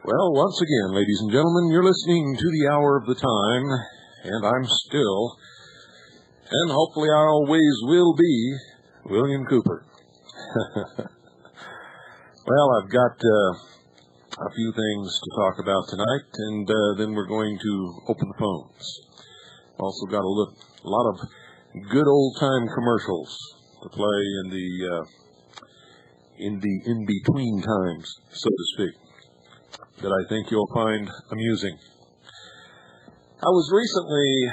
Well, once again, ladies and gentlemen, you're listening to the Hour of the Time, and I'm still, and hopefully I always will be, William Cooper. Well, I've got a few things to talk about tonight, and then we're going to open the phones. Also got a lot of good old-time commercials to play in the in-between times, so to speak, that I think you'll find amusing. I was recently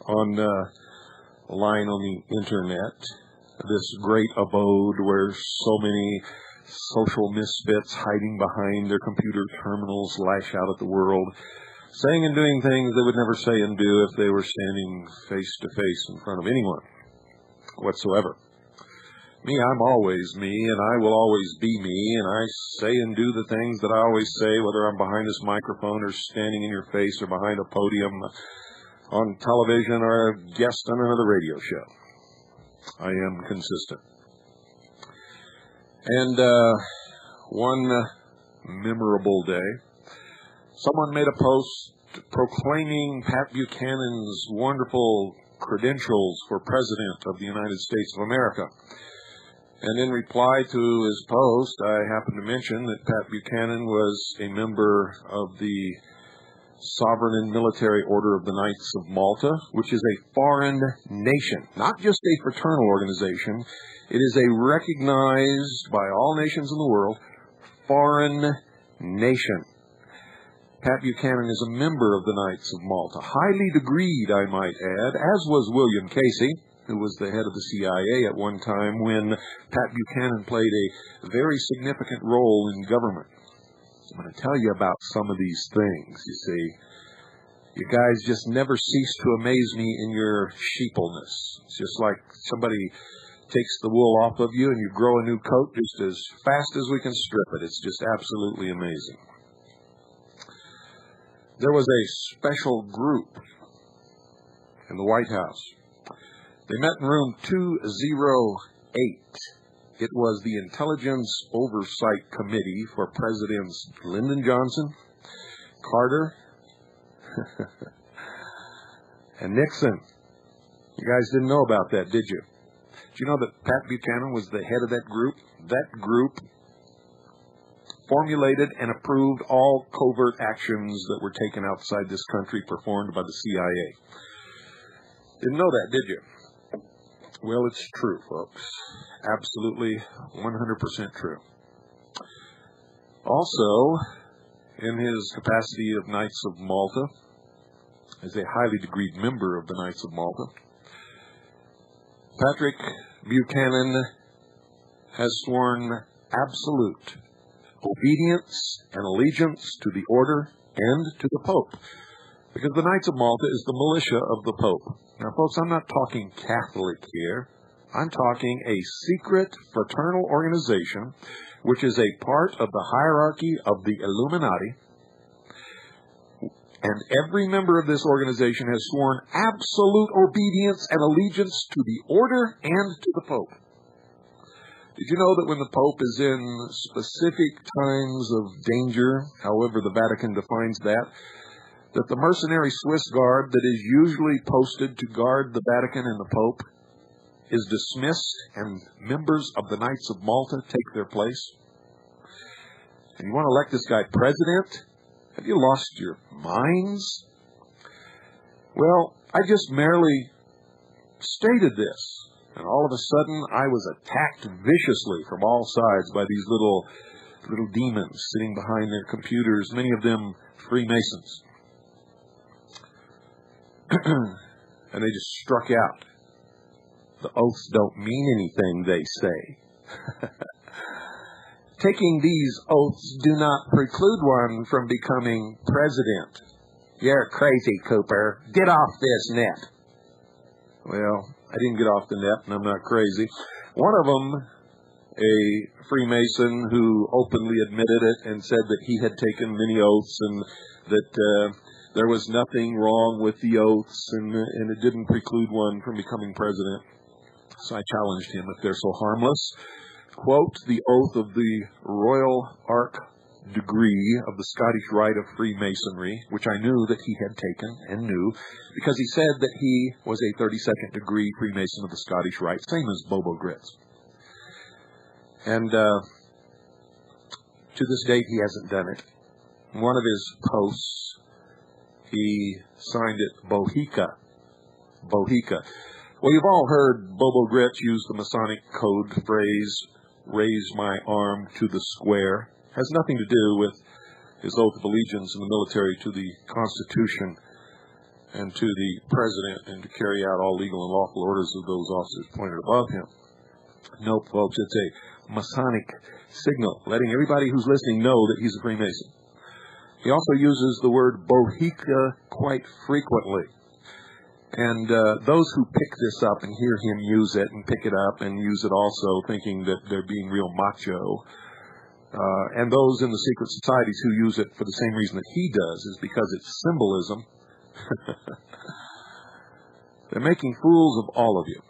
online on the internet, this great abode where so many social misfits hiding behind their computer terminals lash out at the world, saying and doing things they would never say and do if they were standing face to face in front of anyone whatsoever. Me, I'm always me, and I will always be me, and I say and do the things that I always say, whether I'm behind this microphone or standing in your face or behind a podium on television or a guest on another radio show. I am consistent. And one memorable day, someone made a post proclaiming Pat Buchanan's wonderful credentials for President of the United States of America. And in reply to his post, I happened to mention that Pat Buchanan was a member of the Sovereign and Military Order of the Knights of Malta, which is a foreign nation, not just a fraternal organization. It is a recognized by all nations in the world foreign nation. Pat Buchanan is a member of the Knights of Malta, highly degreed, I might add, as was William Casey, who was the head of the CIA at one time when Pat Buchanan played a very significant role in government. I'm going to tell you about some of these things, you see. You guys just never cease to amaze me in your sheepleness. It's just like somebody takes the wool off of you and you grow a new coat just as fast as we can strip it. It's just absolutely amazing. There was a special group in the White House. They met in room 208. It was the Intelligence Oversight Committee for Presidents Lyndon Johnson, Carter, and Nixon. You guys didn't know about that, did you? Did you know that Pat Buchanan was the head of that group? That group formulated and approved all covert actions that were taken outside this country performed by the CIA. Didn't know that, did you? Well, it's true, folks. Absolutely 100% true. Also, in his capacity of Knights of Malta, as a highly degreed member of the Knights of Malta, Patrick Buchanan has sworn absolute obedience and allegiance to the order and to the Pope, because the Knights of Malta is the militia of the Pope. Now, folks, I'm not talking Catholic here. I'm talking a secret fraternal organization which is a part of the hierarchy of the Illuminati, and every member of this organization has sworn absolute obedience and allegiance to the order and to the Pope. Did you know that when the Pope is in specific times of danger, however the Vatican defines that the mercenary Swiss guard that is usually posted to guard the Vatican and the Pope is dismissed and members of the Knights of Malta take their place? And you want to elect this guy president? Have you lost your minds? Well, I just merely stated this, and all of a sudden I was attacked viciously from all sides by these little demons sitting behind their computers, many of them Freemasons. And they just struck out. The oaths don't mean anything, they say. Taking these oaths do not preclude one from becoming president. You're crazy, Cooper. Get off this net. Well, I didn't get off the net, and I'm not crazy. One of them, a Freemason who openly admitted it and said that he had taken many oaths and that there was nothing wrong with the oaths and it didn't preclude one from becoming president. So I challenged him, if they're so harmless, quote the oath of the Royal Ark degree of the Scottish Rite of Freemasonry, which I knew that he had taken and knew, because he said that he was a 32nd degree Freemason of the Scottish Rite, same as Bo Gritz. And to this date, he hasn't done it. One of his posts, he signed it Bohica. Bohica. Well, you've all heard Bo Gritz use the Masonic code phrase, raise my arm to the square. Has nothing to do with his oath of allegiance in the military to the Constitution and to the President and to carry out all legal and lawful orders of those officers pointed above him. No, folks, it's a Masonic signal, letting everybody who's listening know that he's a Freemason. He also uses the word Bohica quite frequently. And those who pick this up and hear him use it and pick it up and use it also, thinking that they're being real macho, and those in the secret societies who use it for the same reason that he does, is because it's symbolism. They're making fools of all of you.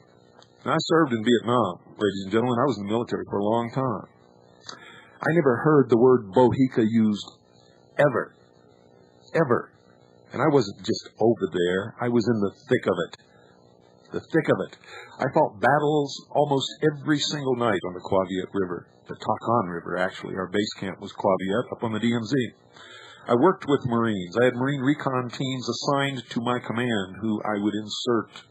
And I served in Vietnam, ladies and gentlemen. I was in the military for a long time. I never heard the word Bohica used ever. Ever. And I wasn't just over there. I was in the thick of it. The thick of it. I fought battles almost every single night on the Quaviet River. The Takan River, actually. Our base camp was Quaviet up on the DMZ. I worked with Marines. I had Marine recon teams assigned to my command who I would insert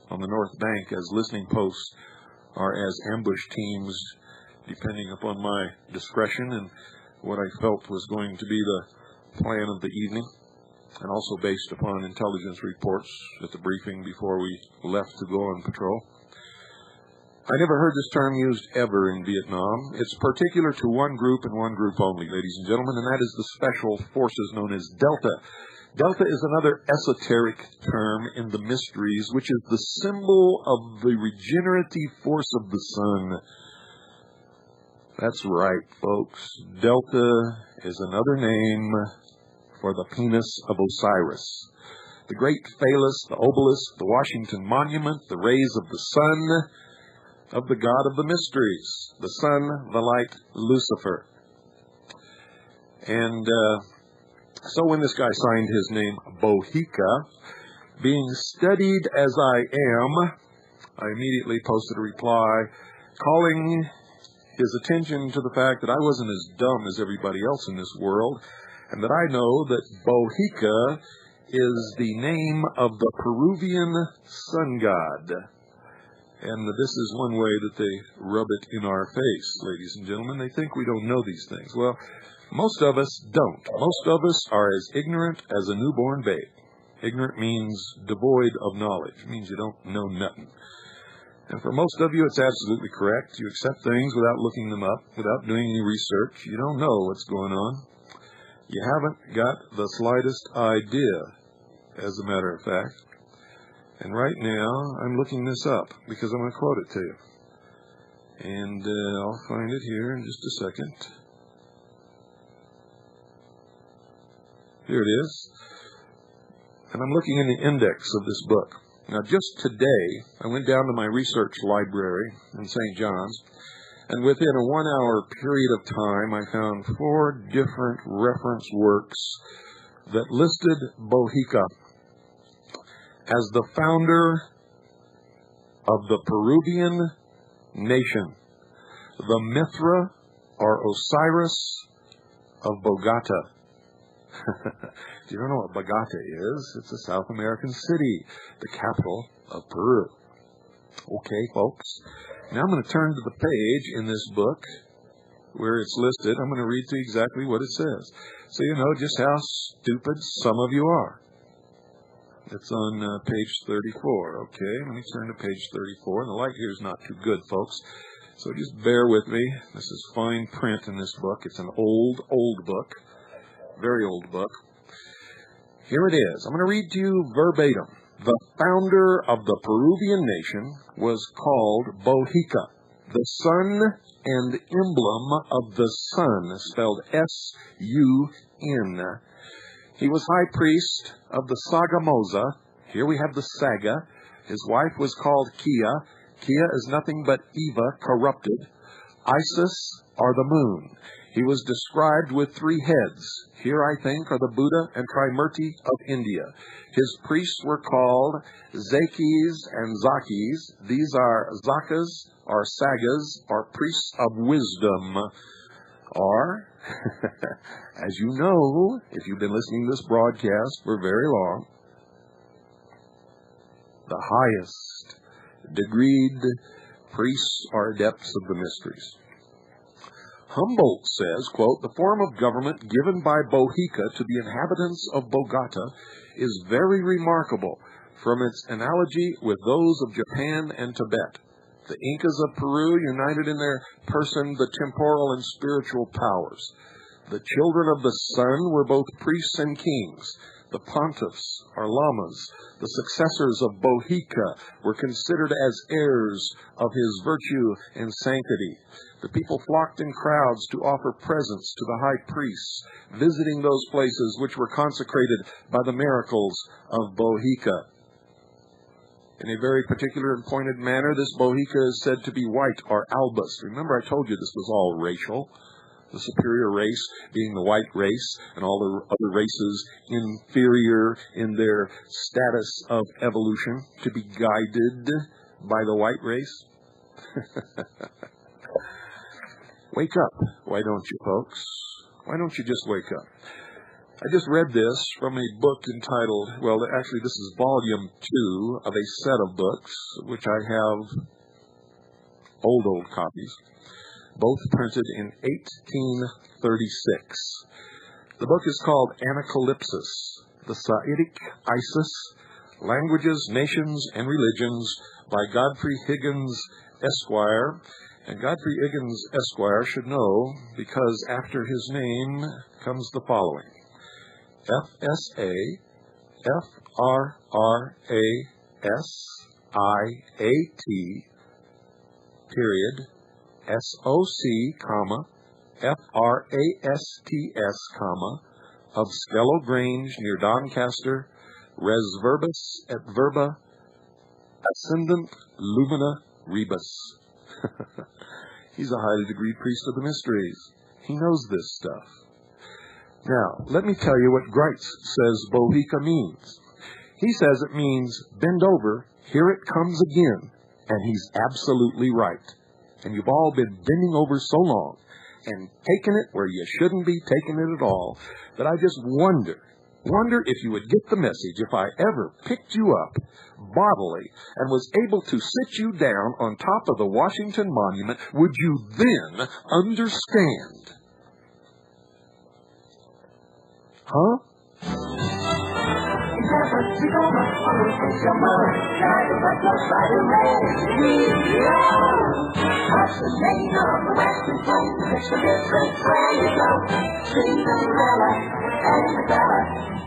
on the North Bank as listening posts or as ambush teams, depending upon my discretion and what I felt was going to be the plan of the evening, and also based upon intelligence reports at the briefing before we left to go on patrol. I never heard this term used ever in Vietnam. It's particular to one group and one group only, ladies and gentlemen, and that is the special forces known as Delta. Delta is another esoteric term in the mysteries, which is the symbol of the regenerative force of the sun. That's right, folks. Delta is another name for the penis of Osiris. The great phallus, the obelisk, the Washington Monument, the rays of the sun, of the God of the mysteries, the sun, the light, Lucifer. And so when this guy signed his name Bohica, being studied as I am, I immediately posted a reply calling his attention to the fact that I wasn't as dumb as everybody else in this world, and that I know that Bohica is the name of the Peruvian Sun God. And this is one way that they rub it in our face, ladies and gentlemen. They think we don't know these things. Well, most of us don't. Most of us are as ignorant as a newborn babe. Ignorant means devoid of knowledge. It means you don't know nothing. And for most of you, it's absolutely correct. You accept things without looking them up, without doing any research. You don't know what's going on. You haven't got the slightest idea, as a matter of fact. And right now, I'm looking this up because I'm going to quote it to you. And I'll find it here in just a second. Here it is. And I'm looking in the index of this book. Now, just today, I went down to my research library in St. John's, and within a 1-hour period of time, I found 4 different reference works that listed Bohica as the founder of the Peruvian nation, the Mithra or Osiris of Bogota. If you don't know what Bogota is, it's a South American city, the capital of Peru. Okay, folks. Now I'm going to turn to the page in this book where it's listed. I'm going to read to you exactly what it says, so you know just how stupid some of you are. It's on page 34, okay? Let me turn to page 34. And the light here is not too good, folks, so just bear with me. This is fine print in this book. It's an old book, very old book. Here it is. I'm going to read to you verbatim. The founder of the Peruvian nation was called Bohica, the sun and emblem of the sun, spelled S-U-N. He was high priest of the Sogamoza. Here we have the Saga. His wife was called Kia. Kia is nothing but Eva corrupted. Isis are the moon. He was described with 3 heads. Here, I think, are the Buddha and Trimurti of India. His priests were called Zakis and Zakis. These are Zakas, or Sagas, or priests of wisdom. Or, as you know, if you've been listening to this broadcast for very long, the highest degreed priests are adepts of the mysteries. Humboldt says, quote, the form of government given by Bohica to the inhabitants of Bogota is very remarkable from its analogy with those of Japan and Tibet. The Incas of Peru united in their person the temporal and spiritual powers. The children of the sun were both priests and kings. The pontiffs, or lamas, the successors of Bohica, were considered as heirs of his virtue and sanctity. The people flocked in crowds to offer presents to the high priests, visiting those places which were consecrated by the miracles of Bohica. In a very particular and pointed manner, this Bohica is said to be white or albus. Remember, I told you this was all racial. The superior race being the white race, and all the other races inferior in their status of evolution, to be guided by the white race. Wake up, why don't you, folks? Why don't you just wake up? I just read this from a book entitled, well, actually this is volume 2 of a set of books, which I have old copies, both printed in 1836. The book is called Anacalypsis, the Saitic Isis, Languages, Nations, and Religions by Godfrey Higgins, Esquire. And Godfrey Higgins, Esquire, should know, because after his name comes the following. F-S-A-F-R-R-A-S-I-A-T, period, S-O-C, comma, F-R-A-S-T-S, comma, of Skello Grange near Doncaster, res verbis et verba, ascendant lumina rebus. He's a highly degreed priest of the mysteries. He knows this stuff. Now, let me tell you what Gritz says Bohica means. He says it means, bend over, here it comes again. And he's absolutely right. And you've all been bending over so long and taking it where you shouldn't be taking it at all, that I just wonder if you would get the message if I ever picked you up bodily and was able to sit you down on top of the Washington Monument, would you then understand? Huh?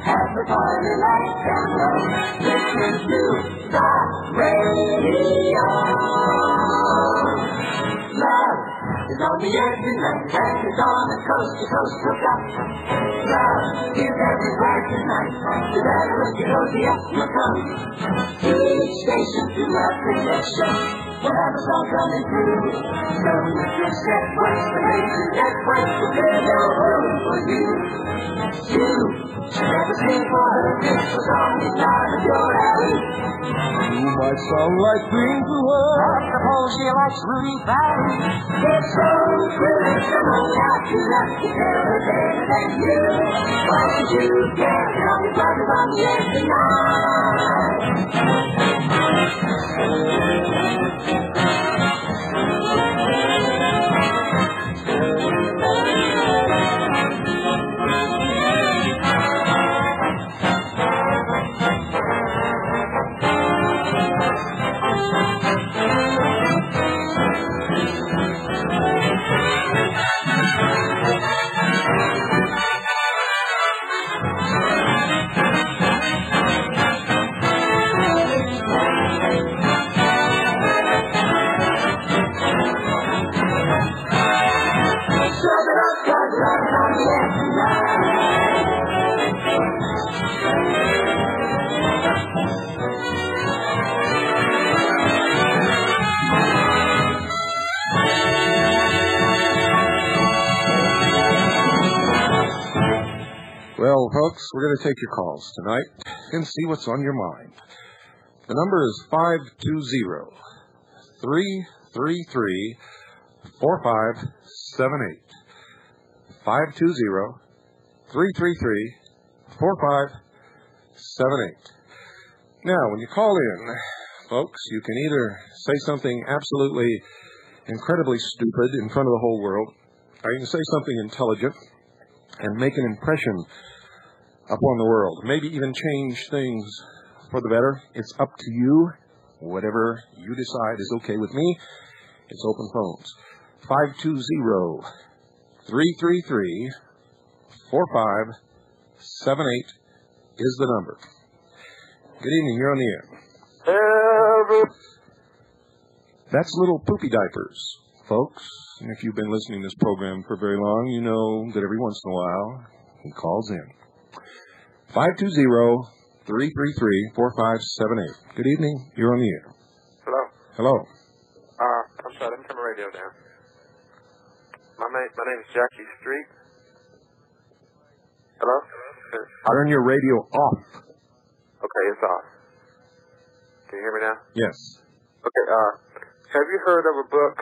Have the party lights down low. Listen to the radio. Love is on the air tonight. And it's on a coast-to-coast hookup. Love is everywhere tonight. You better look at Rosie up, you'll come. Each station to love connection. we'll have us all coming through. So if you're set, what's the nation that fights will be no room for you. You should never sing for her. This was on the line of your alley. You might sound like Green to her. I suppose she likes Rudy Valley. It's so true, it's the most happy luck to tell her better than you. Why should you care? It only buzzes on the air Well, folks, we're going to take your calls tonight and see what's on your mind. The number is 520-333-4578. 520-333-4578. Now, when you call in, folks, you can either say something absolutely incredibly stupid in front of the whole world, or you can say something intelligent and make an impression upon the world. Maybe even change things for the better. It's up to you. Whatever you decide is okay with me. It's open phones. 520-333-4578 is the number. Good evening. You're on the air. That's Little Poopy Diapers, folks. And if you've been listening to this program for very long, you know that every once in a while he calls in. 520-333-4578. Good evening. You're on the air. Hello. Hello. I'm sorry. Let me turn my radio down. My name is Jackie Street. Hello? Turn your radio off. Okay, it's off. Can you hear me now? Yes. Okay, have you heard of a book,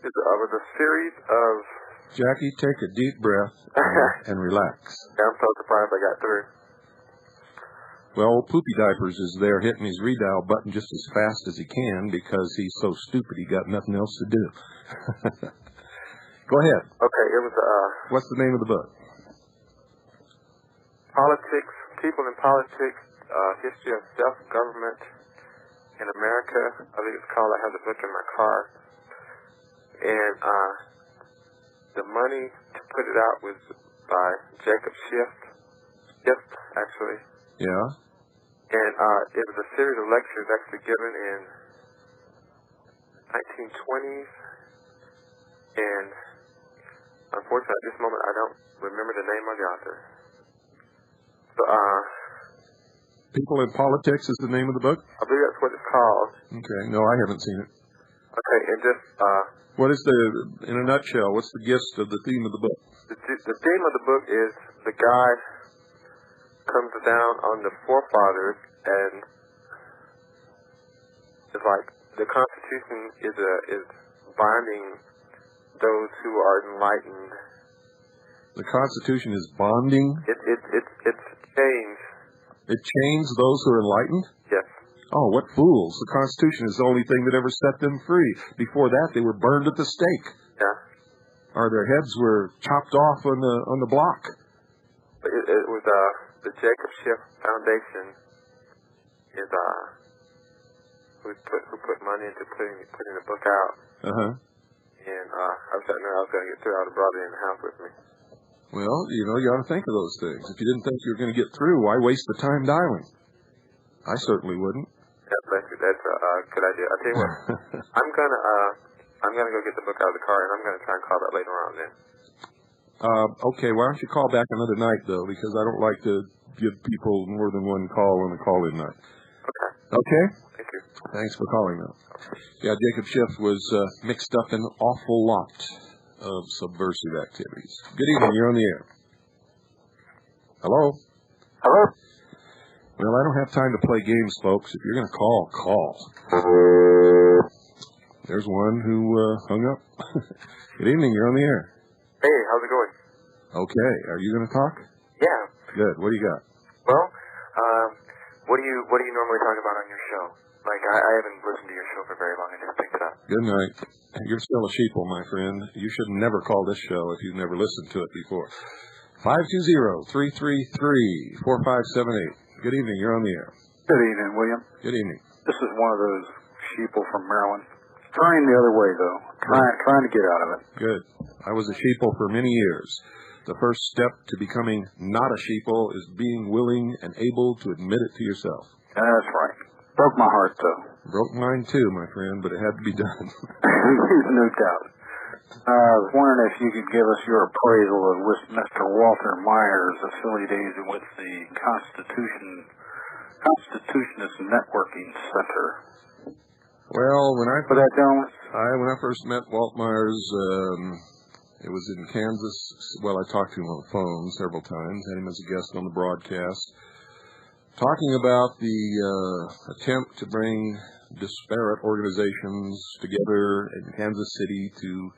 with a series of... Jackie, take a deep breath and relax. I'm so surprised I got through. Well, Poopy Diapers is there hitting his redial button just as fast as he can because he's so stupid he got nothing else to do. Go ahead. Okay, it was, What's the name of the book? Politics, People in Politics, History of Self-Government in America. I think it's called. I have the book in my car. And the money to put it out was by Jacob Schiff, actually. Yeah. And it was a series of lectures actually given in 1920s. And unfortunately, at this moment, I don't remember the name of the author. So, People in Politics is the name of the book? I believe that's what it's called. Okay. No, I haven't seen it. Okay, and just... what is in a nutshell, what's the gist of the theme of the book? The theme of the book is the guy comes down on the forefathers and it's like the Constitution is binding those who are enlightened. The Constitution is bonding? It's changed. It chains those who are enlightened? Yes. Oh, what fools. The Constitution is the only thing that ever set them free. Before that, they were burned at the stake. Yeah. Or their heads were chopped off on the block. But it was the Jacob Schiff Foundation is who put money into putting the book out. Uh-huh. And I was going to get through. I would have brought it in the house with me. Well, you ought to think of those things. If you didn't think you were going to get through, why waste the time dialing? I certainly wouldn't. That's a good idea. I'll tell you what. I'm gonna go get the book out of the car, and I'm gonna try and call back later on then. Okay, why don't you call back another night, though, because I don't like to give people more than one call on the call-in night. Okay. Okay. Thank you. Thanks for calling, though. Yeah, Jacob Schiff was mixed up in an awful lot of subversive activities. Good evening. You're on the air. Hello? Hello? Well, I don't have time to play games, folks. If you're going to call, call. There's one who hung up. Good evening. You're on the air. Hey, how's it going? Okay. Are you going to talk? Yeah. Good. What do you got? Well, what do you normally talk about on your show? Like, I haven't listened to your show for very long. I just picked it up. Good night. You're still a sheeple, my friend. You should never call this show if you've never listened to it before. 520-333-4578. Good evening. You're on the air. Good evening, William. Good evening. This is one of those sheeple from Maryland. Trying the other way, though. Trying to get out of it. Good. I was a sheeple for many years. The first step to becoming not a sheeple is being willing and able to admit it to yourself. That's right. Broke my heart, though. Broke mine too, my friend, but it had to be done. No doubt. I was wondering if you could give us your appraisal of Mr. Walter Myers' affiliated with the Constitutionist Networking Center. Well, when I first met Walt Myers, it was in Kansas. Well, I talked to him on the phone several times, had him as a guest on the broadcast, talking about the attempt to bring disparate organizations together in Kansas City to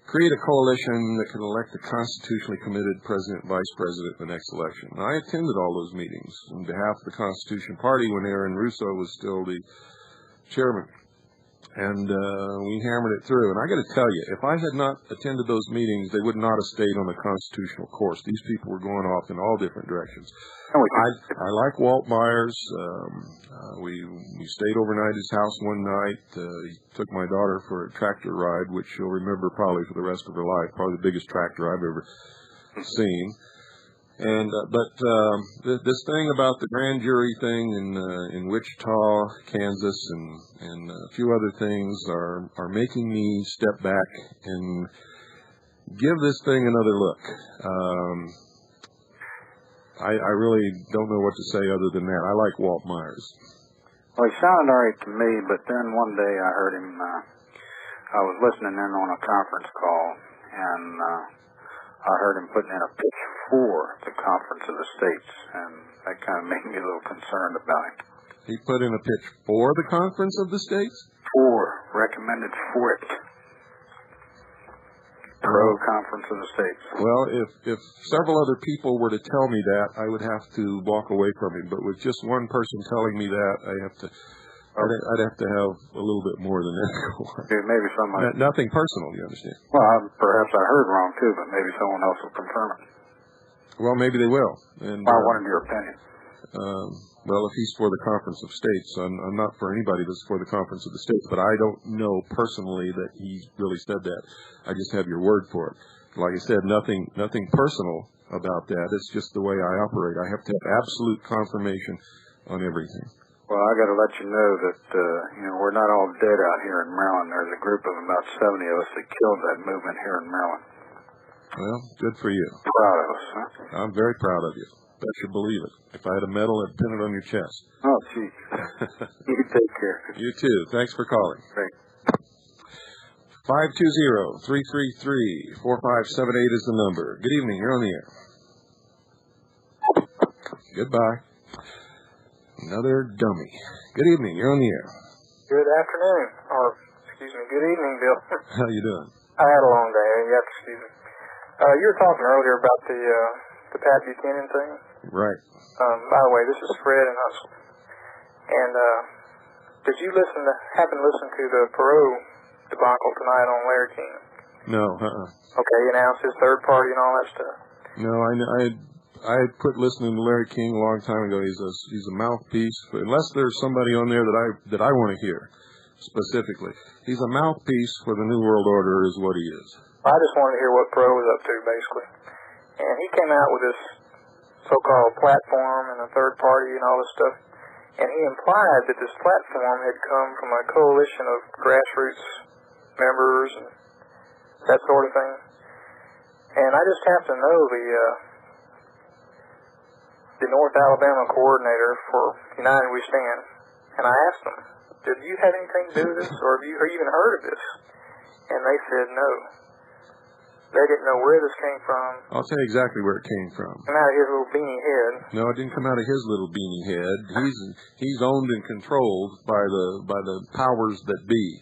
create a coalition that could elect a constitutionally committed president and vice president in the next election. And I attended all those meetings on behalf of the Constitution Party when Aaron Russo was still the chairman. And we hammered it through. And I got to tell you, if I had not attended those meetings, they would not have stayed on the constitutional course. These people were going off in all different directions. I like Walt Myers. We stayed overnight at his house one night. He took my daughter for a tractor ride, which she'll remember probably for the rest of her life. Probably the biggest tractor I've ever seen. And this thing about the grand jury thing in Wichita, Kansas, and a few other things are making me step back and give this thing another look. I really don't know what to say other than that. I like Walt Myers. Well, he sounded all right to me, but then one day I heard him, I was listening in on a conference call, and I heard him putting in a pitch for the Conference of the States, and that kind of made me a little concerned about him. He put in a pitch for the Conference of the States? Recommended for it. Pro-Conference of the States. Well, if several other people were to tell me that, I would have to walk away from him. But with just one person telling me that, I'd have to have a little bit more than that. Maybe someone... Nothing personal, you understand? Well, perhaps I heard wrong, too, but maybe someone else will confirm it. Well, maybe they will. And I wanted your opinion. Well, if he's for the Conference of States, I'm not for anybody that's for the Conference of the States, but I don't know personally that he really said that. I just have your word for it. Like I said, nothing personal about that. It's just the way I operate. I have to have absolute confirmation on everything. Well, I got to let you know that we're not all dead out here in Maryland. There's a group of about 70 of us that killed that movement here in Maryland. Well, good for you. Proud of us, huh? I'm very proud of you. Bet you believe it. If I had a medal, I'd pin it on your chest. Oh, gee. You take care. You too. Thanks for calling. Great. 520-333-4578 is the number. Good evening. You're on the air. Goodbye. Another dummy. Good evening. You're on the air. Good afternoon. Good evening, Bill. How you doing? I had a long day. You have to excuse me. You were talking earlier about the Pat Buchanan thing. Right. By the way, this is Fred in Huntsville. And did you happen to listen to the Peru debacle tonight on Larry King? No. Okay, he announced his third party and all that stuff. No, I quit listening to Larry King a long time ago. He's a mouthpiece, unless there's somebody on there that I want to hear specifically. He's a mouthpiece for the New World Order, is what he is. I just wanted to hear what Pro was up to, basically. And he came out with this so-called platform and a third party and all this stuff. And he implied that this platform had come from a coalition of grassroots members and that sort of thing. And I just happen to know the North Alabama coordinator for United We Stand, And I asked them, did you have anything to do with this, or have you even heard of this? And they said no. They didn't know where this came from. I'll tell you exactly where it came from. Come out of his little beanie head. No, it didn't come out of his little beanie head. He's owned and controlled by the powers that be.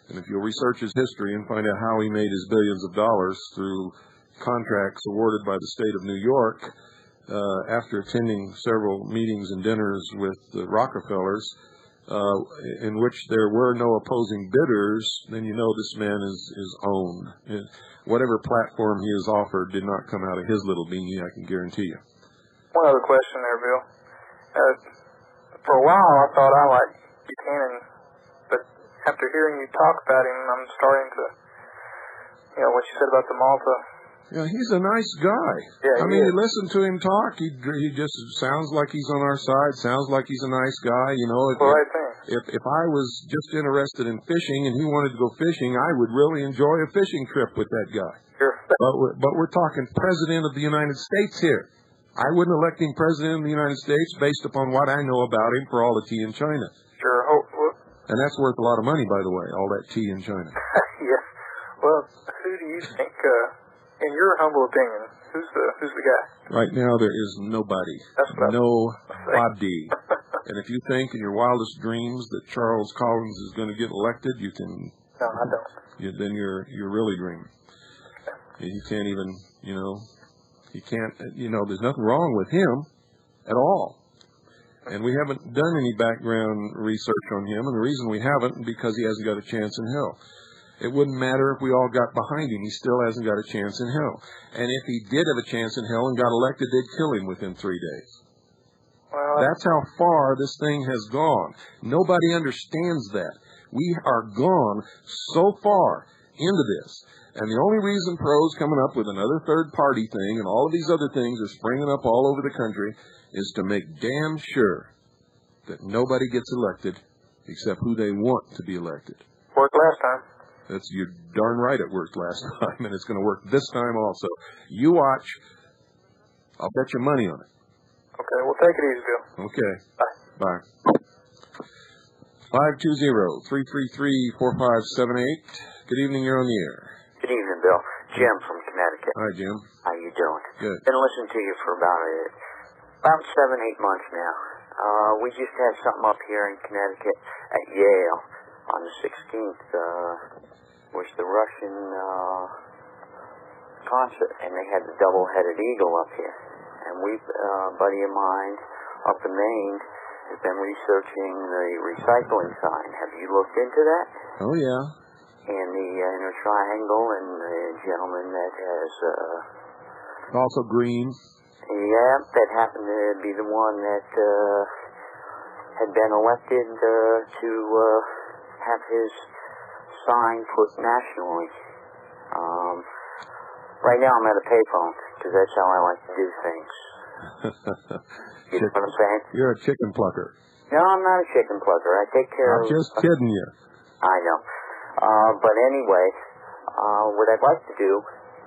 And if you'll research his history and find out how he made his billions of dollars through contracts awarded by the state of New York, after attending several meetings and dinners with the Rockefellers, in which there were no opposing bidders, then you know this man is owned. And whatever platform he has offered did not come out of his little beanie, I can guarantee you. One other question there, Bill. For a while, I thought I liked Buchanan, but after hearing you talk about him, I'm starting to, what you said about the Malta. Yeah, he's a nice guy. Yeah, I mean, you listen to him talk, he just sounds like he's on our side, sounds like he's a nice guy, If I was just interested in fishing and he wanted to go fishing, I would really enjoy a fishing trip with that guy. Sure. But we're talking President of the United States here. I wouldn't elect him President of the United States based upon what I know about him for all the tea in China. Sure. And that's worth a lot of money, by the way, all that tea in China. Yes. Well, who do you think, in your humble opinion, who's the guy? Right now, there is nobody. Nobody. And if you think in your wildest dreams that Charles Collins is going to get elected, you can. No, I don't. Then you're really dreaming. He can't even, he can't, there's nothing wrong with him at all. And we haven't done any background research on him, and the reason we haven't is because he hasn't got a chance in hell. It wouldn't matter if we all got behind him. He still hasn't got a chance in hell. And if he did have a chance in hell and got elected, they'd kill him within 3 days. Well, that's how far this thing has gone. Nobody understands that. We are gone so far into this. And the only reason Pro's coming up with another third-party thing and all of these other things are springing up all over the country is to make damn sure that nobody gets elected except who they want to be elected. Worked last time. You're darn right it worked last time, and it's going to work this time also. You watch. I'll bet you money on it. Okay, well, take it easy, Bill. Okay. Bye. 520-333-4578. Good evening, you're on the air. Good evening, Bill. Jim from Connecticut. Hi, Jim. How you doing? Good. Been listening to you for about 7-8 months now. We just had something up here in Connecticut at Yale on the 16th, was the Russian concert, and they had the double-headed eagle up here. And a buddy of mine up in Maine has been researching the recycling sign. Have you looked into that? Oh, yeah. And the inner triangle, and the gentleman that has... also green. Yeah, that happened to be the one that had been elected to have his sign put nationally. Right now I'm at a payphone, because that's how I like to do things. You know what I'm saying? You're a chicken plucker. No, I'm not a chicken plucker. I take care I'm just kidding you. I know. But anyway, what I'd like to do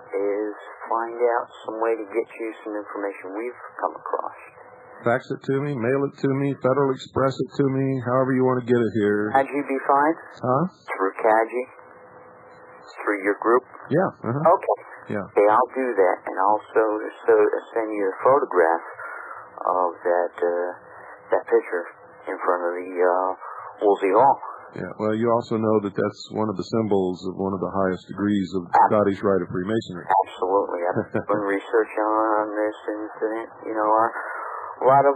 is find out some way to get you some information we've come across. Fax it to me, mail it to me, Federal Express it to me, however you want to get it here. Cadgy be fine? Huh? Through Cadgy? Through your group? Yeah. Uh-huh. Okay. Yeah. Okay, I'll do that, and also send you a photograph of that picture in front of the Woolsey Hall. Yeah, well, you also know that that's one of the symbols of one of the highest degrees of Scottish Rite of Freemasonry. Absolutely. I've been researching on this incident. A lot of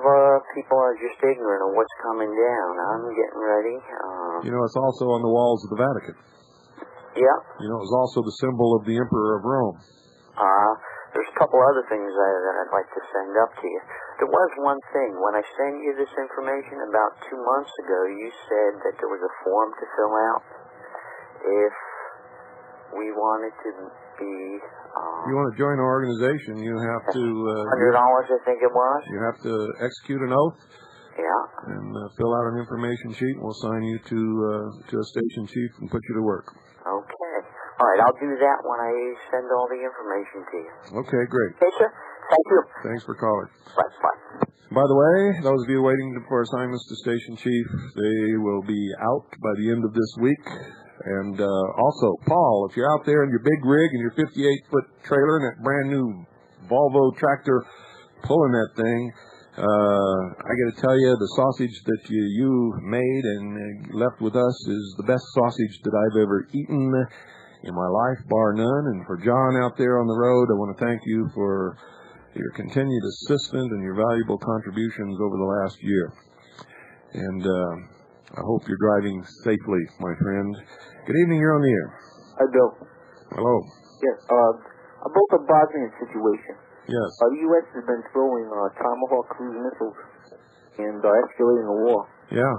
people are just ignorant of what's coming down. I'm getting ready. It's also on the walls of the Vatican. Yeah. It was also the symbol of the Emperor of Rome. There's a couple other things that I'd like to send up to you. There was one thing. When I sent you this information about 2 months ago, you said that there was a form to fill out if we wanted to be... you want to join our organization, you have to... $100, I think it was. You have to execute an oath. Yeah. And fill out an information sheet, and we'll assign you to a station chief and put you to work. Okay. All right, I'll do that when I send all the information to you. Okay, great. Okay, sir. Thank you. Thanks for calling. Bye. By the way, those of you waiting for assignments to Station Chief, they will be out by the end of this week. And also, Paul, if you're out there in your big rig and your 58-foot trailer and that brand new Volvo tractor pulling that thing, I got to tell you, the sausage that you made and left with us is the best sausage that I've ever eaten in my life, bar none. And for John out there on the road, I want to thank you for your continued assistance and your valuable contributions over the last year. And I hope you're driving safely, my friend. Good evening, you're on the air. Hi, Bill. Hello. Yes, about the Bosnian situation. Yes. The U.S. has been throwing Tomahawk cruise missiles and escalating the war. Yeah.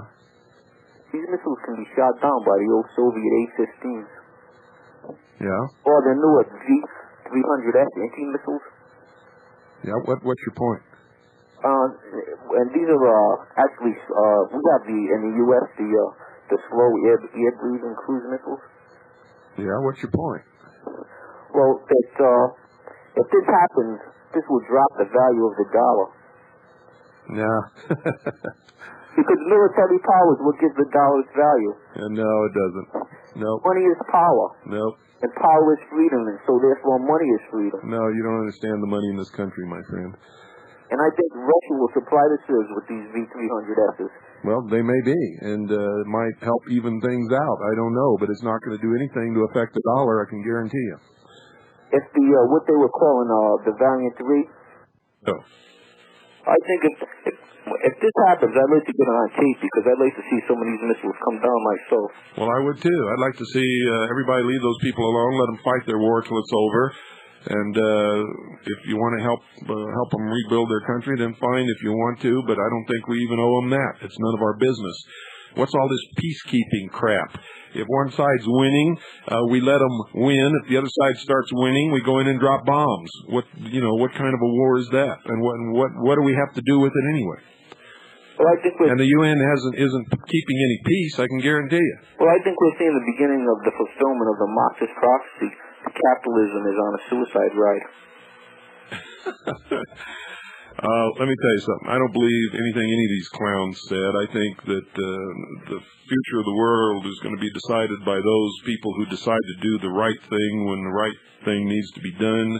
These missiles can be shot down by the old Soviet A-15s. Yeah. Or the newer G-300S anti-missiles. Yeah, what's your point? And these are actually, we have in the U.S. the slow air-breathing cruise missiles. Yeah, what's your point? Well, if this happens, this will drop the value of the dollar. Yeah. Because military power is what gives the dollar its value. No, it doesn't. Nope. Money is power. Nope. And power is freedom, and so therefore money is freedom. No, you don't understand the money in this country, my friend. And I think Russia will supply the Serbs with these V-300Ss. Well, they may be, and it might help even things out. I don't know, but it's not going to do anything to affect the dollar, I can guarantee you. If what they were calling the Valiant 3. No. I think if this happens, I'd like to get it on tape because I'd like to see some of these missiles come down myself. Well, I would too. I'd like to see everybody leave those people alone, let them fight their war till it's over. And if you want to help them rebuild their country, then fine if you want to, but I don't think we even owe them that. It's none of our business. What's all this peacekeeping crap? If one side's winning, we let them win. If the other side starts winning, we go in and drop bombs. What kind of a war is that? And what do we have to do with it anyway? Well, I think and the UN isn't keeping any peace, I can guarantee you. Well, I think we're seeing the beginning of the fulfillment of the Marxist prophecy. Capitalism is on a suicide ride. Let me tell you something. I don't believe anything any of these clowns said. I think that the future of the world is going to be decided by those people who decide to do the right thing when the right thing needs to be done.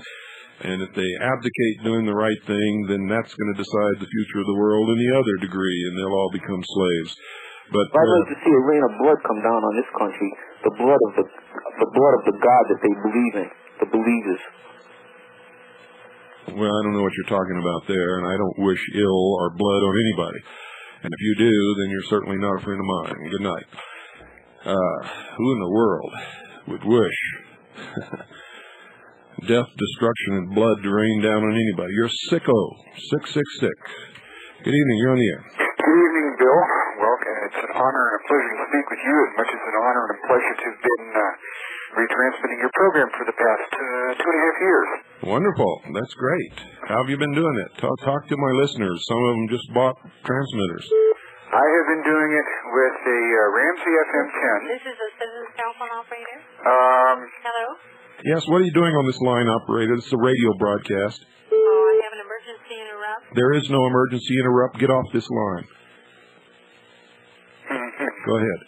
And if they abdicate doing the right thing, then that's going to decide the future of the world in the other degree, and they'll all become slaves. But I'd like to see a rain of blood come down on this country, the blood of the God that they believe in, the believers. Well, I don't know what you're talking about there, and I don't wish ill or blood on anybody. And if you do, then you're certainly not a friend of mine. Good night. Who in the world would wish death, destruction, and blood to rain down on anybody? You're sicko. 666. Good evening. You're on the air. Good evening, Bill. Well, it's an honor and a pleasure to speak with you as much as an honor and a pleasure to have been retransmitting your program for the past 2.5 years. Wonderful. That's great. How have you been doing it? Talk to my listeners. Some of them just bought transmitters. I have been doing it with a Ramsey FM 10. This is a Citizens Telephone operator. Hello? Yes, what are you doing on this line, operator? This is a radio broadcast. Oh, I have an emergency interrupt. There is no emergency interrupt. Get off this line. Go ahead.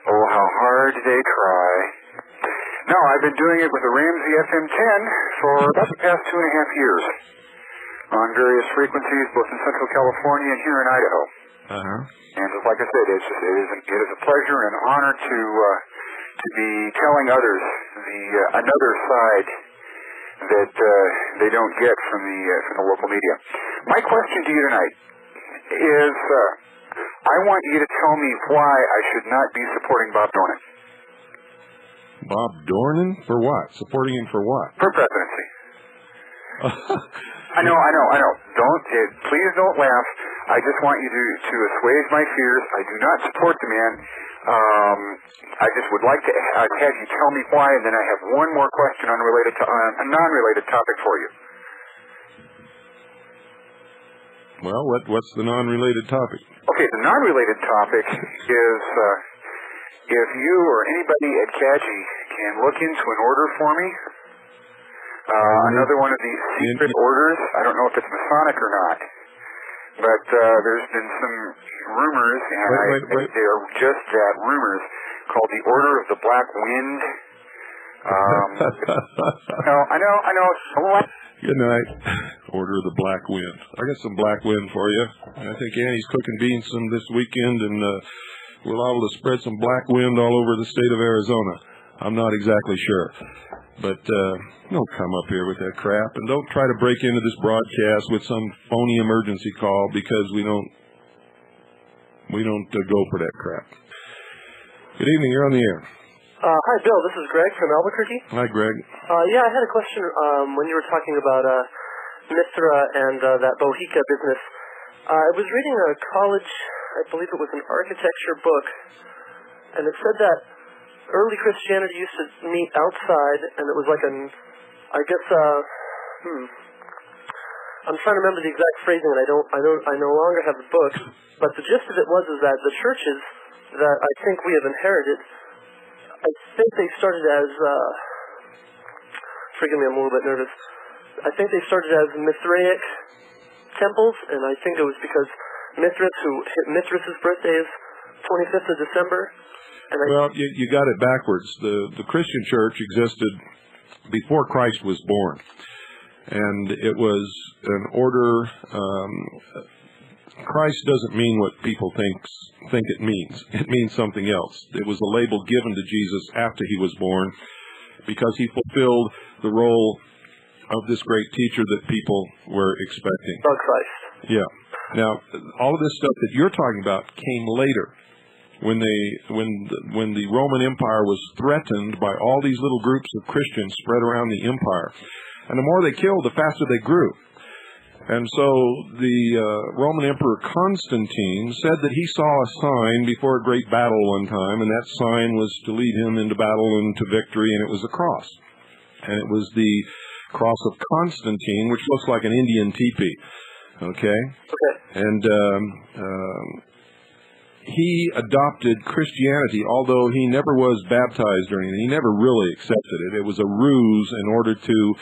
Oh, how hard they try. No, I've been doing it with a Ramsey FM 10 for about the past 2.5 years on various frequencies, both in Central California and here in Idaho. Uh-huh. And just like I said, it is a pleasure and an honor to be telling others another side that they don't get from the local media. My question to you tonight is, I want you to tell me why I should not be supporting Bob Dornan. Bob Dornan? For what? Supporting him for what? For presidency. I know. Please don't laugh. I just want you to assuage my fears. I do not support the man. I just would like to have you tell me why, and then I have one more question unrelated to a non-related topic for you. Well, what's the non-related topic? Okay, the non-related topic is if you or anybody at CAGI can look into an order for me, another one of these secret orders, I don't know if it's Masonic or not, but there's been some rumors, and I think they're just that, rumors, called the Order of the Black Wind. I know. Good night. Order of the Black Wind. I got some black wind for you. I think Annie's cooking beans some this weekend, and we're liable to spread some black wind all over the state of Arizona. I'm not exactly sure. But don't come up here with that crap, and don't try to break into this broadcast with some phony emergency call, because we don't go for that crap. Good evening. You're on the air. Hi, Bill. This is Greg from Albuquerque. Hi, Greg. Yeah, I had a question when you were talking about Mithra and that Bohica business. I was reading a college, I believe it was an architecture book, and it said that early Christianity used to meet outside, and it was like I'm trying to remember the exact phrasing, and I no longer have the book, but the gist of it was that the churches that I think we have inherited, I think they started as, forgive me, I'm a little bit nervous. I think they started as Mithraic temples, and I think it was because Mithras' birthday is 25th of December. Well, you got it backwards. The Christian church existed before Christ was born, and it was an order. Christ doesn't mean what people think it means. It means something else. It was a label given to Jesus after he was born, because he fulfilled the role of this great teacher that people were expecting. Oh, Christ. Yeah. Now, all of this stuff that you're talking about came later, when the Roman Empire was threatened by all these little groups of Christians spread around the empire. And the more they killed, the faster they grew. And so the Roman Emperor Constantine said that he saw a sign before a great battle one time, and that sign was to lead him into battle and to victory, and it was a cross. And it was the cross of Constantine, which looks like an Indian teepee. Okay? And he adopted Christianity, although he never was baptized or anything. He never really accepted it. It was a ruse in order to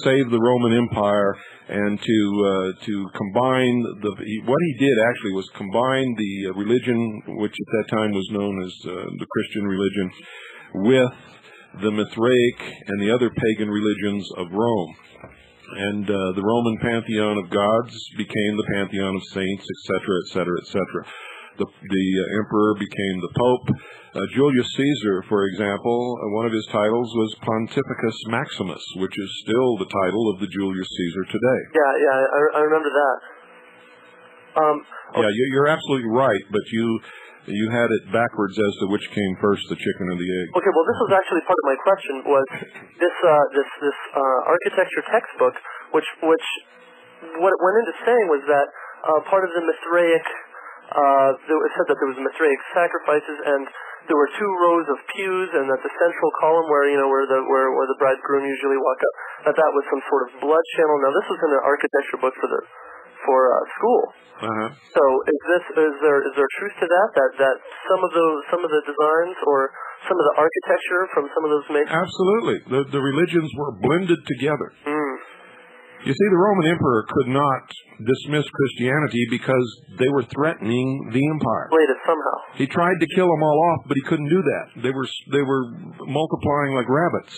save the Roman Empire, and to combine what he did actually was combine the religion, which at that time was known as the Christian religion, with the Mithraic and the other pagan religions of Rome. And the Roman pantheon of gods became the pantheon of saints, etc., etc., etc. The emperor became the pope. Julius Caesar, for example, one of his titles was Pontificus Maximus, which is still the title of the Julius Caesar today. Yeah, I remember that. Yeah, you're absolutely right, but you had it backwards as to which came first, the chicken or the egg. Okay, well, this was actually part of my question, was this architecture textbook, which what it went into saying was that part of the Mithraic, it said that there was Mithraic sacrifices, and there were 2 rows of pews, and that the central column where the bridegroom usually walk up, that was some sort of blood channel. Now, this was in an architecture book for school. So is there truth to that some of the designs or some of the architecture from some of those makes? Absolutely. The religions were blended together. You see, the Roman emperor could not dismiss Christianity because they were threatening the empire. Related somehow. He tried to kill them all off, but he couldn't do that. They were multiplying like rabbits.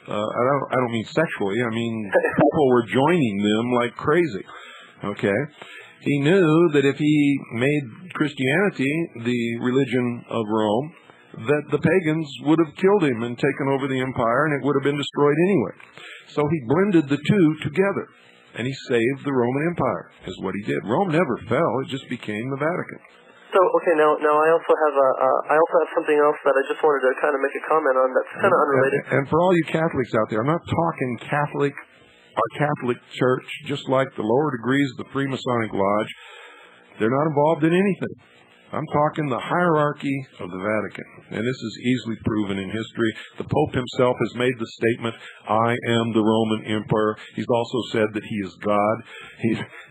I don't mean sexually. I mean people were joining them like crazy. Okay. He knew that if he made Christianity the religion of Rome, that the pagans would have killed him and taken over the empire, and it would have been destroyed anyway. So he blended the two together, and he saved the Roman Empire, is what he did. Rome never fell; it just became the Vatican. So, okay, now I also have something else that I just wanted to kind of make a comment on that's kind of unrelated. And for all you Catholics out there, I'm not talking Catholic or Catholic Church, just like the lower degrees of the Freemasonic Lodge. They're not involved in anything. I'm talking the hierarchy of the Vatican, and this is easily proven in history. The Pope himself has made the statement, "I am the Roman Emperor." He's also said that he is God.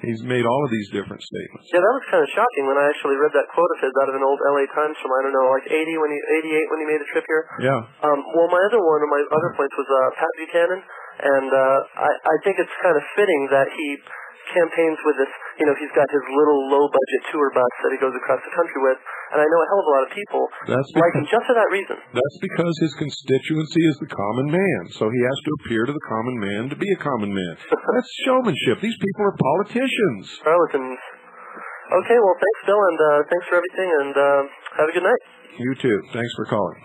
He's made all of these different statements. Yeah, that was kind of shocking when I actually read that quote of his out of an old LA Times from, I don't know, like 88 when he made the trip here. Yeah. Well, my other points was Pat Buchanan, and I think it's kind of fitting that he campaigns with this, he's got his little low-budget tour bus that he goes across the country with, and I know a hell of a lot of people like him just for that reason. That's because his constituency is the common man, so he has to appear to the common man to be a common man. That's showmanship. These people are politicians. Charlatans. Okay, well, thanks, Bill, and thanks for everything, and have a good night. You too. Thanks for calling,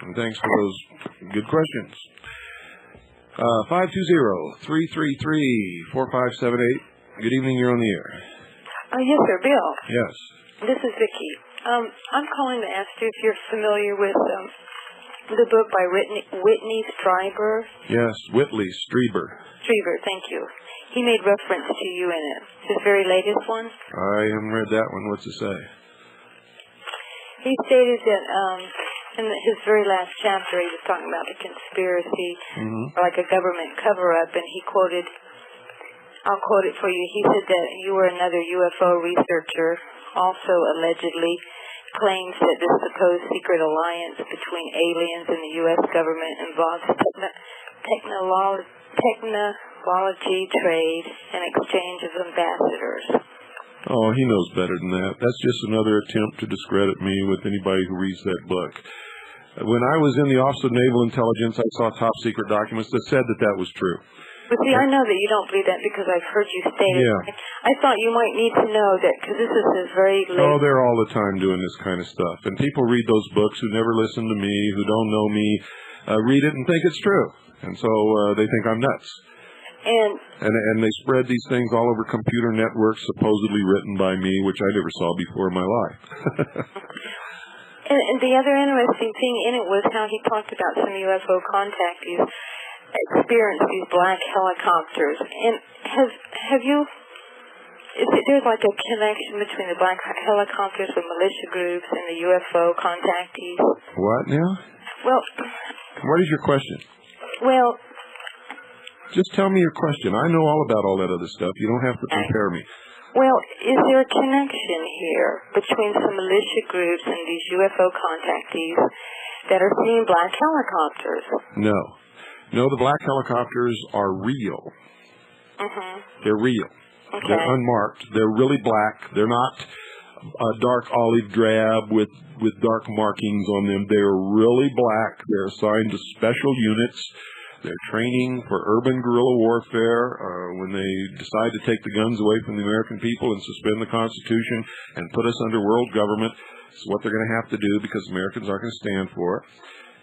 and thanks for those good questions. 520-333-4578. Good evening, you're on the air. Yes, sir, Bill. Yes. This is Vicki. I'm calling to ask you if you're familiar with the book by Whitney Strieber. Yes, Whitley Strieber. Strieber, thank you. He made reference to you in it. His very latest one. I haven't read that one. What's it say? He stated that in his very last chapter, he was talking about the conspiracy, or like a government cover-up, and he quoted, I'll quote it for you. He said that you were another UFO researcher, also allegedly claims that this supposed secret alliance between aliens and the U.S. government involves technology, trade, and exchange of ambassadors. Oh, he knows better than that. That's just another attempt to discredit me with anybody who reads that book. When I was in the Office of Naval Intelligence, I saw top-secret documents that said that that was true. But see, I know that you don't believe that because I've heard you state it. Yeah. I thought you might need to know that because this is his very late... Oh, they're all the time doing this kind of stuff. And people read those books who never listen to me, who don't know me, read it and think it's true. And so they think I'm nuts. And they spread these things all over computer networks supposedly written by me, which I never saw before in my life. and the other interesting thing in it was how he talked about some UFO contactees experienced these black helicopters. And have you... There's like a connection between the black helicopters with militia groups and the UFO contactees. What now? Well... What is your question? Well... Just tell me your question. I know all about all that other stuff. You don't have to prepare me. Well, is there a connection here between some militia groups and these UFO contactees that are seeing black helicopters? No. No, the black helicopters are real. They're real. Okay. They're unmarked. They're really black. They're not a dark olive drab with dark markings on them. They're really black. They're assigned to special units. They're training for urban guerrilla warfare when they decide to take the guns away from the American people and suspend the Constitution and put us under world government. It's what they're going to have to do because Americans aren't going to stand for it.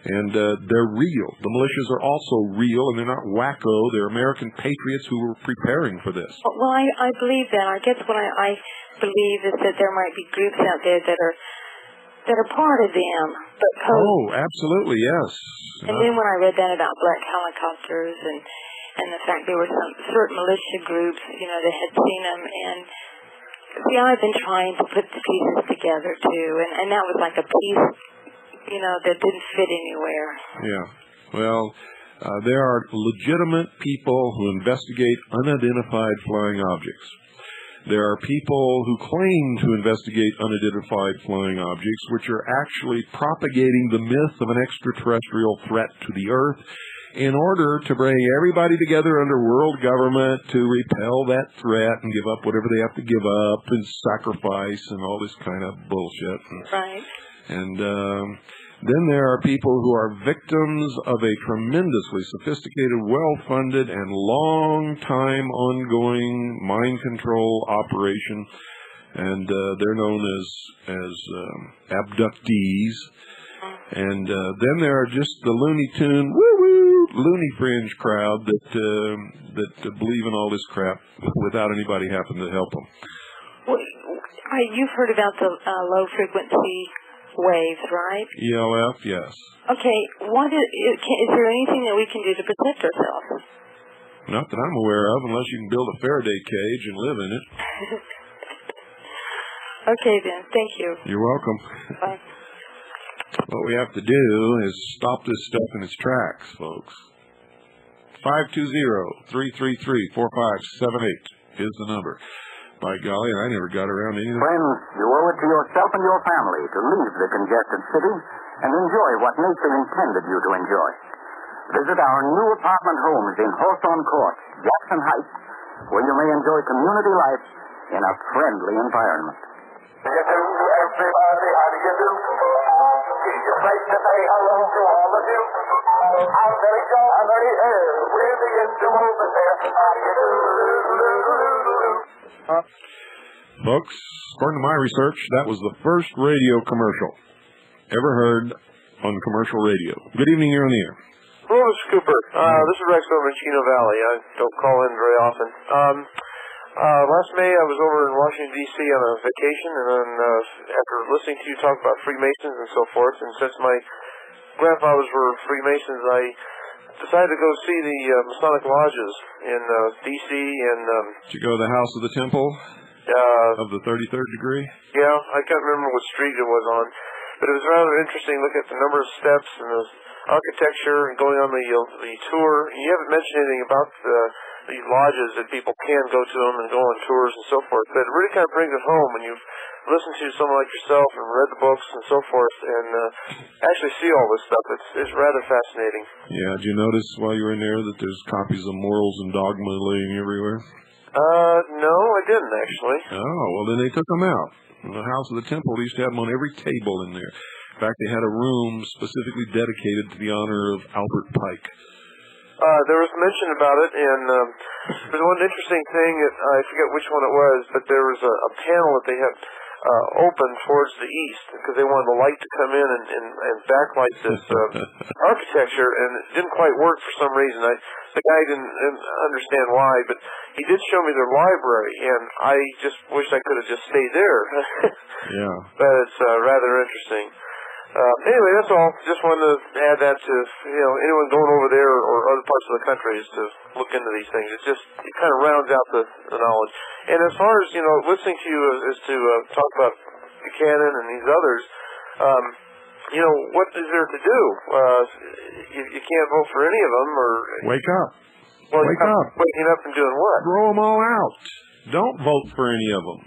And they're real. The militias are also real, and they're not wacko. They're American patriots who were preparing for this. Well, I believe that. I guess what I believe is that there might be groups out there that are part of them. But absolutely, yes. And then when I read that about black helicopters and the fact there were some certain militia groups, that had seen them, and see, I've been trying to put the pieces together too, and that was like a piece, that didn't fit anywhere. Yeah. Well, there are legitimate people who investigate unidentified flying objects. There are people who claim to investigate unidentified flying objects, which are actually propagating the myth of an extraterrestrial threat to the Earth in order to bring everybody together under world government to repel that threat and give up whatever they have to give up and sacrifice and all this kind of bullshit. Right. And then there are people who are victims of a tremendously sophisticated, well-funded, and long-time ongoing mind control operation, and they're known as abductees. And then there are just the Looney Tune, loony fringe crowd that believe in all this crap without anybody having to help them. Well, you've heard about the low-frequency waves, right? ELF, yes. Okay, is there anything that we can do to protect ourselves? Not that I'm aware of, unless you can build a Faraday cage and live in it. Okay, then. Thank you. You're welcome. Bye. What we have to do is stop this stuff in its tracks, folks. 520-333-4578 is the number. By golly, I never got around to anything. Friends, you owe it to yourself and your family to leave the congested city and enjoy what nature intended you to enjoy. Visit our new apartment homes in Hawthorne Court, Jackson Heights, where you may enjoy community life in a friendly environment. Everybody, how do you do? It's great to say hello to all of you. I'm Billy Joe, I'm Ernie Ayers. We're the instruments there. How do you do? Folks, according to my research, that was the first radio commercial ever heard on commercial radio. Good evening, you're on the air. Hello, Mr. Cooper. This is Rex over in Chino Valley. I don't call in very often. Last May, I was over in Washington, D.C. on a vacation, and then after listening to you talk about Freemasons and so forth, and since my grandfathers were Freemasons, I decided to go see the Masonic lodges in D.C. and... Did you go to the House of the Temple of the 33rd degree? Yeah, I can't remember what street it was on, but it was rather interesting looking at the number of steps and the architecture and going on the tour. You haven't mentioned anything about these lodges that people can go to them and go on tours and so forth, but it really kind of brings it home when you've listened to someone like yourself and read the books and so forth and actually see all this stuff. It's rather fascinating. Yeah, did you notice while you were in there that there's copies of Morals and Dogma laying everywhere? No, I didn't actually. Oh, well then they took them out. In the House of the Temple, they used to have them on every table in there. In fact, they had a room specifically dedicated to the honor of Albert Pike. There was mention about it, and there's one interesting thing, I forget which one it was, but there was a panel that they had open towards the east because they wanted the light to come in and backlight this architecture, and it didn't quite work for some reason. The guy didn't understand why, but he did show me their library, and I just wished I could have just stayed there. Yeah. But it's rather interesting. Anyway, that's all. Just wanted to add that to anyone going over there or other parts of the country is to look into these things. It kind of rounds out the knowledge. And as far as listening to you is to talk about Buchanan and these others, what is there to do? You can't vote for any of them, or wake up. Well, wake up. Waking up and doing what? Throw them all out. Don't vote for any of them.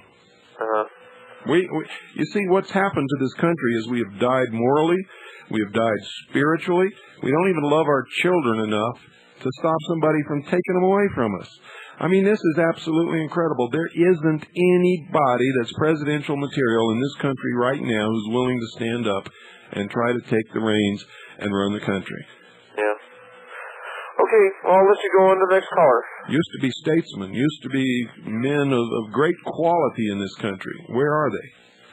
You see, what's happened to this country is we have died morally, we have died spiritually. We don't even love our children enough to stop somebody from taking them away from us. I mean, this is absolutely incredible. There isn't anybody that's presidential material in this country right now who's willing to stand up and try to take the reins and run the country. Yeah. Okay, well, I'll let you go on to the next caller. Used to be statesmen, used to be men of great quality in this country. Where are they?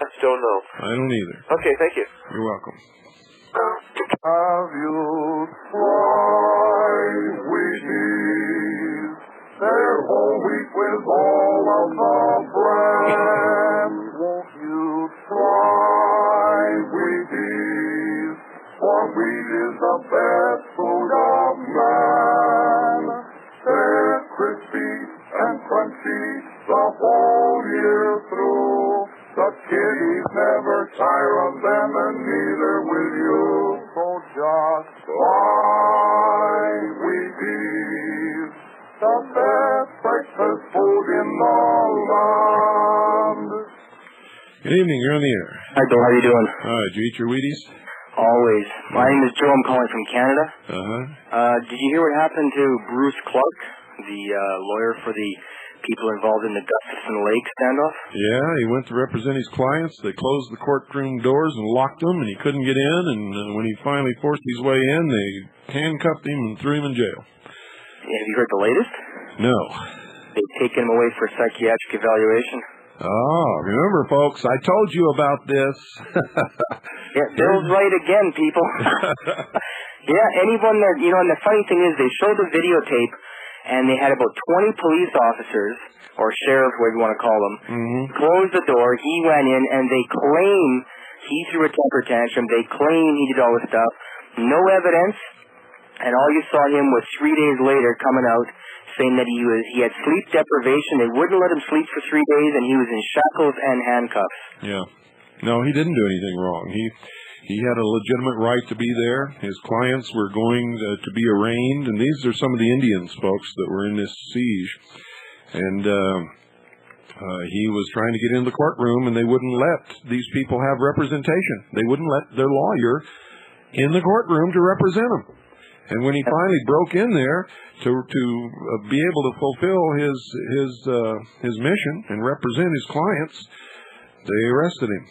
I don't know. I don't either. Okay, thank you. You're welcome. Have you tried Wheaties? They're whole wheat with all of the bran. Won't you try Wheaties? For wheat is the best food of man. They're crispy and crunchy the whole year through. The kiddies never tire of them, and neither will you. So just buy Wheaties, the best breakfast food in the land. Good evening, you're on the air. Hi, Bill, how you doing? Hi, did you eat your Wheaties? Always. My name is Joe. I'm calling from Canada. Did you hear what happened to Bruce Clark, the lawyer for the people involved in the Gustafson Lake standoff? Yeah, he went to represent his clients. They closed the courtroom doors and locked him, and he couldn't get in. And when he finally forced his way in, they handcuffed him and threw him in jail. Have you heard the latest? No. They've taken him away for psychiatric evaluation. Oh, remember, folks, I told you about this. Yeah, Bill's right again, people. Yeah, anyone that, and the funny thing is they showed the videotape, and they had about 20 police officers, or sheriffs, whatever you want to call them, closed the door, he went in, and they claim he threw a temper tantrum, they claim he did all this stuff, no evidence, and all you saw him was 3 days later coming out, saying that he had sleep deprivation. They wouldn't let him sleep for 3 days, and he was in shackles and handcuffs. Yeah. No, he didn't do anything wrong. He had a legitimate right to be there. His clients were going to be arraigned, and these are some of the Indians, folks, that were in this siege. And he was trying to get into the courtroom, and they wouldn't let these people have representation. They wouldn't let their lawyer in the courtroom to represent them. And when he finally broke in there to be able to fulfill his mission and represent his clients, they arrested him.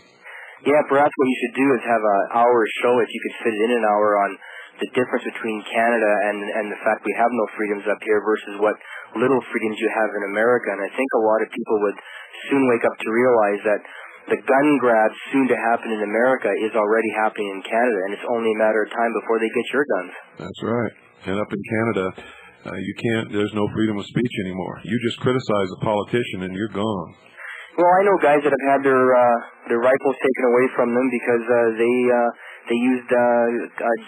Yeah, perhaps what you should do is have an hour show, if you could fit it in an hour, on the difference between Canada and the fact we have no freedoms up here versus what little freedoms you have in America. And I think a lot of people would soon wake up to realize that the gun grab soon to happen in America is already happening in Canada, and it's only a matter of time before they get your guns. That's right. And up in Canada, there's no freedom of speech anymore. You just criticize a politician and you're gone. Well, I know guys that have had their rifles taken away from them because they used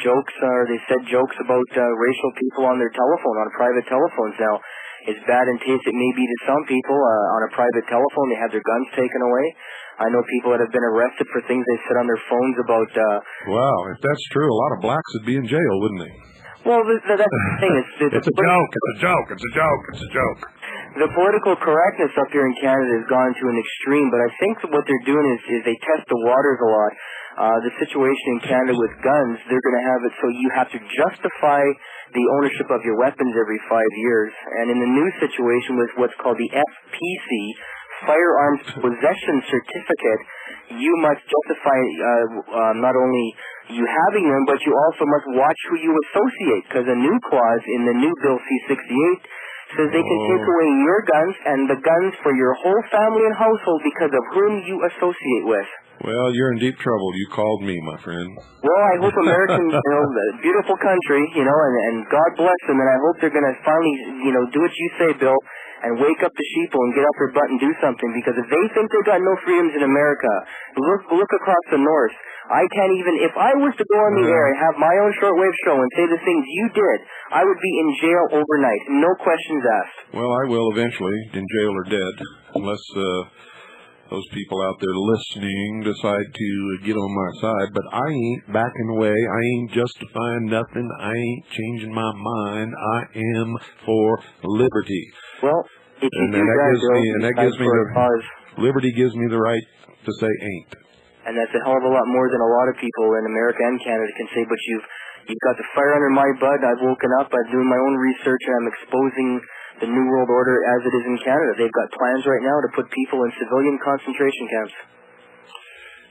jokes, or they said jokes about racial people on their telephone, on private telephones. Now, as bad in taste it may be to some people, on a private telephone they have their guns taken away. I know people that have been arrested for things they said on their phones about... Wow, if that's true, a lot of blacks would be in jail, wouldn't they? Well, that's the thing. It's a joke. It's a joke. It's a joke. It's a joke. The political correctness up here in Canada has gone to an extreme, but I think what they're doing is they test the waters a lot. The situation in Canada with guns, they're going to have it so you have to justify the ownership of your weapons every 5 years. And in the new situation with what's called the FPC, Firearms Possession Certificate, you must justify not only you having them, but you also must watch who you associate, because a new clause in the new Bill C-68 says they can take away your guns and the guns for your whole family and household because of whom you associate with. Well, you're in deep trouble. You called me, my friend. Well, I hope Americans, beautiful country, and God bless them, and I hope they're going to finally, do what you say, Bill, and wake up the sheeple and get up their butt and do something, because if they think they've got no freedoms in America, look across the north. I can't even, if I was to go on the air and have my own shortwave show and say the things you did, I would be in jail overnight. No questions asked. Well, I will eventually, in jail or dead, unless those people out there listening decide to get on my side. But I ain't backing away. I ain't justifying nothing. I ain't changing my mind. I am for liberty. Well, if you do liberty gives me the right to say ain't. And that's a hell of a lot more than a lot of people in America and Canada can say. But you've got the fire under my butt. I've woken up. I'm doing my own research, and I'm exposing the New World Order as it is in Canada. They've got plans right now to put people in civilian concentration camps.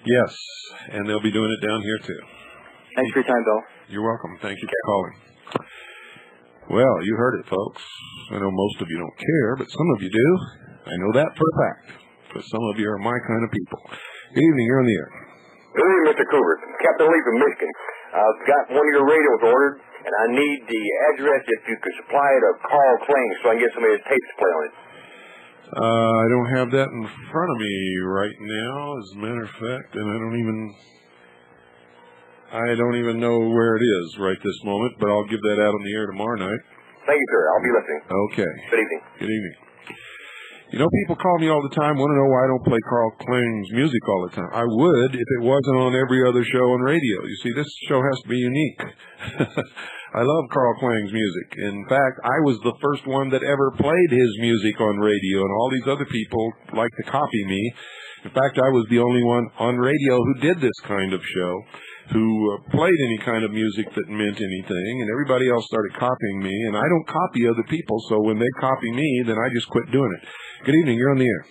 Yes, and they'll be doing it down here too. Thanks for your time, Bill. You're welcome. Thank you for calling. Well, you heard it, folks. I know most of you don't care, but some of you do. I know that for a fact, because some of you are my kind of people. Good evening. You're on the air. Good evening, Mr. Cougar. Captain Lee from Michigan. I've got one of your radios ordered, and I need the address if you could supply it of Carl Kling so I can get some of his tapes to play on it. I don't have that in front of me right now, as a matter of fact, and I don't even know where it is right this moment, but I'll give that out on the air tomorrow night. Thank you, sir. I'll be listening. Okay. Good evening. Good evening. People call me all the time, want to know why I don't play Carl Kling's music all the time. I would if it wasn't on every other show on radio. You see, this show has to be unique. I love Carl Kling's music. In fact, I was the first one that ever played his music on radio, and all these other people like to copy me. In fact, I was the only one on radio who did this kind of show, who played any kind of music that meant anything, and everybody else started copying me, and I don't copy other people, so when they copy me, then I just quit doing it. Good evening, you're on the air.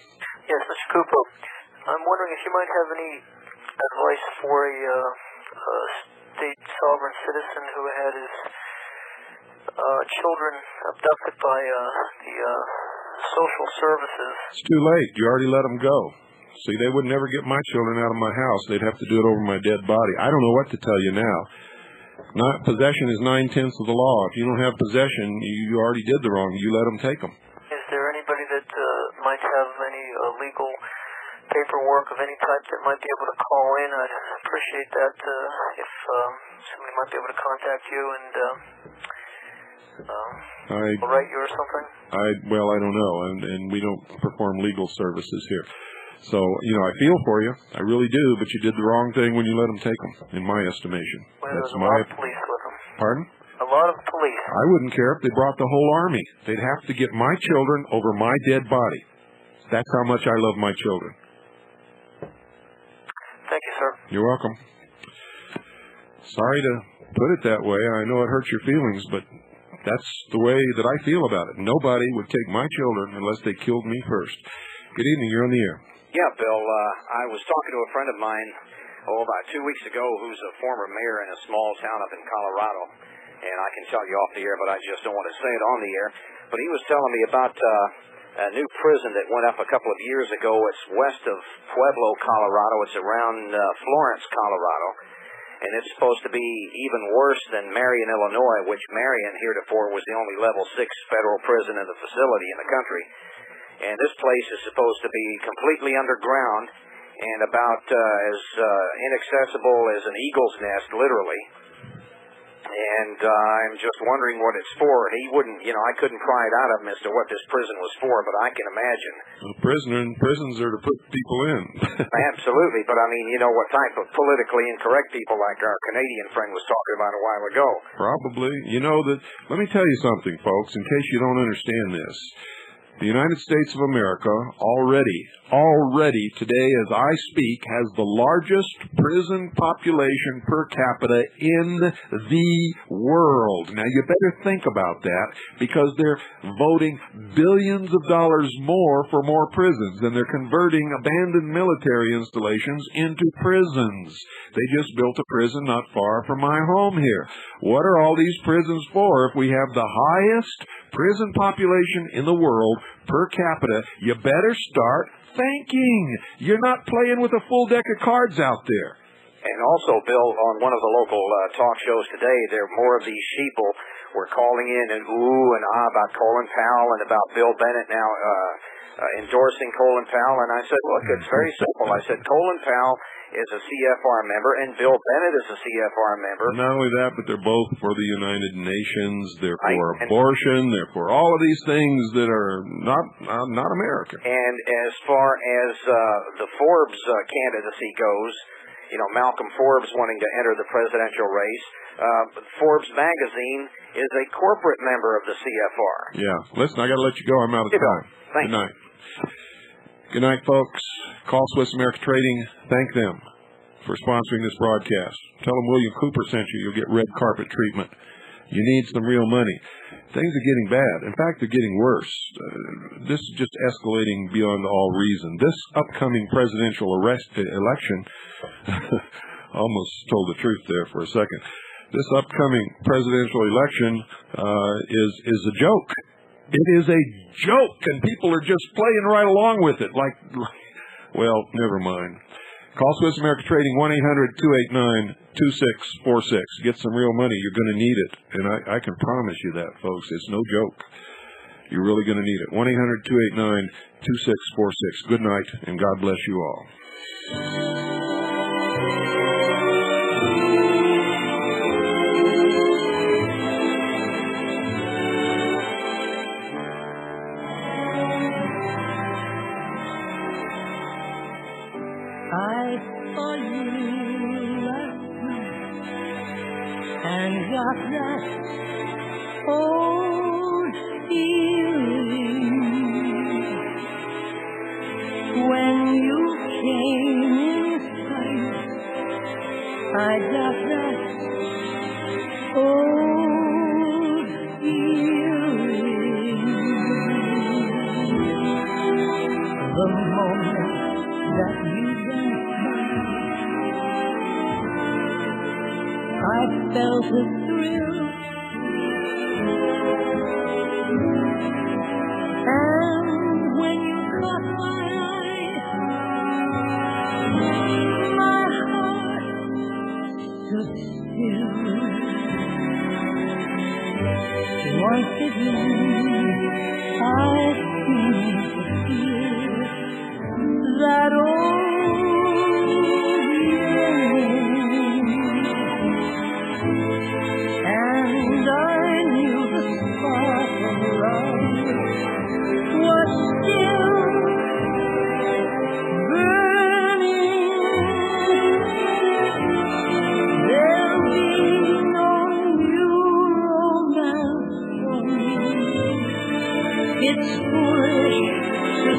Yes, Mr. Cooper. I'm wondering if you might have any advice for a state sovereign citizen who had his children abducted by the social services. It's too late. You already let them go. See, they would never get my children out of my house. They'd have to do it over my dead body. I don't know what to tell you now. Possession is 9/10 of the law. If you don't have possession, you already did the wrong. You let them take them. Is there anybody that might have any legal paperwork of any type that might be able to call in? I'd appreciate that if somebody might be able to contact you and write you or something. Well, I don't know, and we don't perform legal services here. So, I feel for you. I really do, but you did the wrong thing when you let them take them, in my estimation. Well, there's a lot of police with them. Pardon? A lot of police. I wouldn't care if they brought the whole army. They'd have to get my children over my dead body. That's how much I love my children. Thank you, sir. You're welcome. Sorry to put it that way. I know it hurts your feelings, but that's the way that I feel about it. Nobody would take my children unless they killed me first. Good evening. You're on the air. Yeah, Bill. I was talking to a friend of mine, about 2 weeks ago, who's a former mayor in a small town up in Colorado. And I can tell you off the air, but I just don't want to say it on the air. But he was telling me about a new prison that went up a couple of years ago. It's west of Pueblo, Colorado. It's around Florence, Colorado. And it's supposed to be even worse than Marion, Illinois, which Marion heretofore was the only level 6 federal prison in the facility in the country. And this place is supposed to be completely underground and about as inaccessible as an eagle's nest, literally. And I'm just wondering what it's for. He wouldn't, I couldn't pry it out of him as to what this prison was for, but I can imagine. Well, prisons are to put people in. Absolutely, but I mean, what type of politically incorrect people like our Canadian friend was talking about a while ago. Probably. Let me tell you something, folks, in case you don't understand this. The United States of America already today as I speak has the largest prison population per capita in the world. Now you better think about that because they're voting billions of dollars more for more prisons and they're converting abandoned military installations into prisons. They just built a prison not far from my home here. What are all these prisons for if we have the highest prison population in the world per capita? You better start thinking. You're not playing with a full deck of cards out there. And also, Bill, on one of the local talk shows today, more of these sheeple were calling in and ooh and ah about Colin Powell and about Bill Bennett now endorsing Colin Powell. And I said, look, it's very simple. I said, Colin Powell is a CFR member and Bill Bennett is a CFR member. Not only that, but they're both for the United Nations. They're for abortion. They're for all of these things that are not American. And as far as the Forbes candidacy goes, Malcolm Forbes wanting to enter the presidential race, Forbes magazine is a corporate member of the CFR. Yeah. Listen, I got to let you go. I'm out of time. Thanks. Good night. Good night, folks. Call Swiss America Trading. Thank them for sponsoring this broadcast. Tell them William Cooper sent you. You'll get red carpet treatment. You need some real money. Things are getting bad. In fact, they're getting worse. This is just escalating beyond all reason. This upcoming presidential election, almost told the truth there for a second. This upcoming presidential election is a joke. It is a joke, and people are just playing right along with it. Well, never mind. Call Swiss America Trading, 1-800-289-2646. Get some real money. You're going to need it. And I can promise you that, folks. It's no joke. You're really going to need it. 1-800-289-2646. Good night, and God bless you all. Got that old feeling when you came in sight. I got that old feeling the moment that you went by. I felt a thrill, and when you caught my eye, my heart stood still. Once again, I seem to feel that it's foolish to